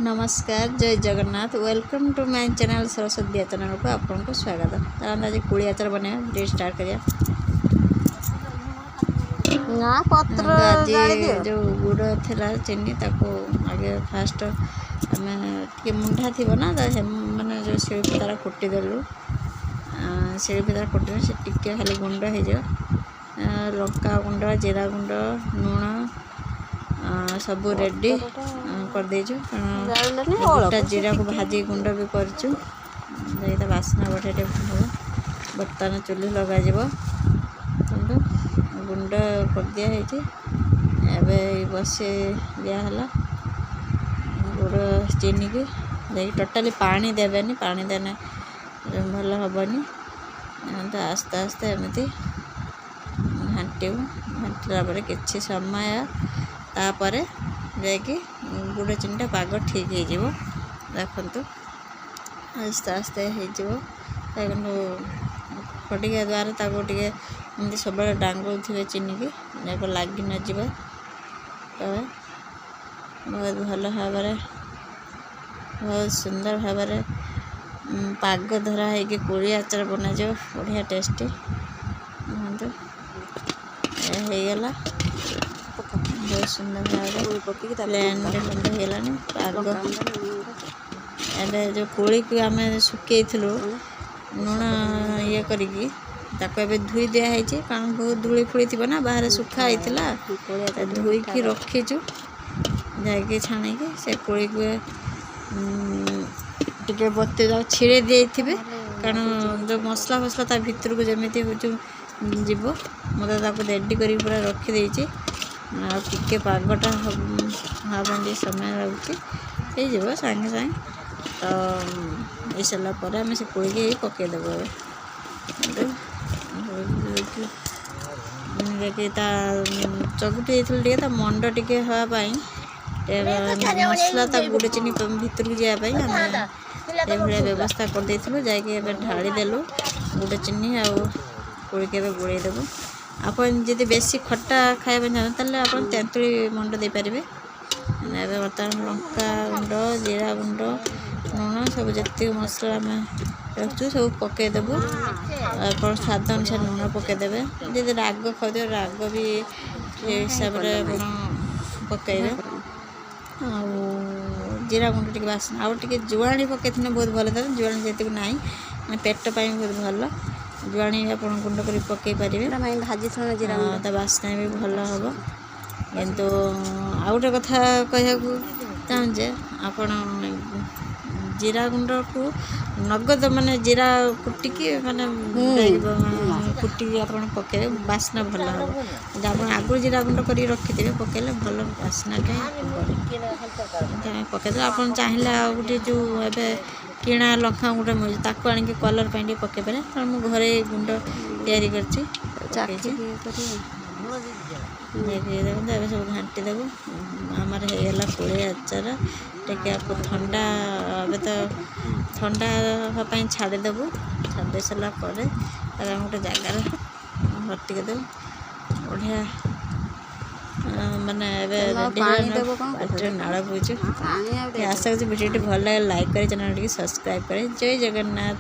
नमस्कार जय Jagannath welcome to my channel Saraswati channel को आपको स्वागत। आज कोड़ी आचार बना डे स्टार्ट करिया। आज जो गुड़ थी चीनी आगे फास्ट आम टे मुंढा थी ना मैंने जो शिल्पी तार कुटिदेलु शिल्पी तार कुटे से टिके खाली गुंड हो लंका गुंड जीरा गुंड लुण सब रेडी कर देचु गोटा जीरा को भाजी गुंड भी करचु बास्ना बढ़िया हम बर्तमान चुली लग गुंड कर दिया बसे दिहला गुड़ चीनी की टोटाली पानी देवेनि पानी देने भल हेनी तो आस्ते आस्ते एमती घाटू घाटला किसी समय तापर जाकि गुड़ चीनीटा पाग ठीक हो देखु आस्ते आस्ते हो खटिया द्वारा टे सब डांगू थे चीनी की लगी न जा बहुत भल भाव बहुत सुंदर भाव पाग धरा है कोड़ी आचार बना जाओ बढ़िया टेस्टी होगला बहुत सुंदर भाव प्लेन पाग एवं जो कोड़ी को आम सुखे लुण ये करी धोई दिखाई कारण बहुत धूली फुड़ी थी ना बाहर सुखा होता धोईकी रखीचु जाकि छाणिकी से कोड़ी को टे बत्ती छिड़े दिए कारण जो मसला फसला ता भीतर को जमी जीव मतलब रेडी कर पूरा रखीदे टे पागटा हाँ समय लगुच सागे सागे तो ये सारापर आम से कोड़ी पकईदेव देखिए चकुटी टे मंड टे हाँपाई मसला गुड़ चीनी भीतर को जावाई आम व्यवस्था करदे जाकि ढाड़ी देलु गुड़ चीनी आड़ी के गोड़ेदेव आपन जब बेसी खट्टा खाया चाहते आप तेंतुली मंड दे पारे बर्तमान लंका गुंड जीरा गुंड लुण सब जी मसला आम रखु सब पकईदेव आप स्वाद अनुसार लुण पकईदे जब राग खाऊ राग भी हिसाब से पकईबे जीरा गुंड टे बासना आउ टे जुआणी पकई बहुत भल था जुआणी जी ना पेट पाई बहुत भल जुआणी आप गुंड कर पकई पारे भाजी जीरा बास्ना भी भल हम किंतु आउ गोटे कथा कह चाहूँजे आपण जीरा गुंड को नगद माने जीरा कुटिकी माने कुटिकी आप पकड़े बास्ना भल हम आप आगु जीरा गुंड कर रखिथे पकड़े भल बास्नाटा पकईदे आप चाहिए गोटे जो ए किणा लंका गुंड मिलता आनिक कलर पाई पकई पारे कारण मुझे घरे गुंड तैयारी देखते सब घाटी देव आमर होगला कोड़ी आचार टे आपको ठंडा ए तो ठंडा हाँपाई छाड़देबू छाड़ सारापर गोटे जगार हटिके देव बढ़िया माने नाड़ बोचु आशा करूँ भिडियो भल लगे लाइक करे चैनल सब्सक्राइब करे जय जगन्नाथ।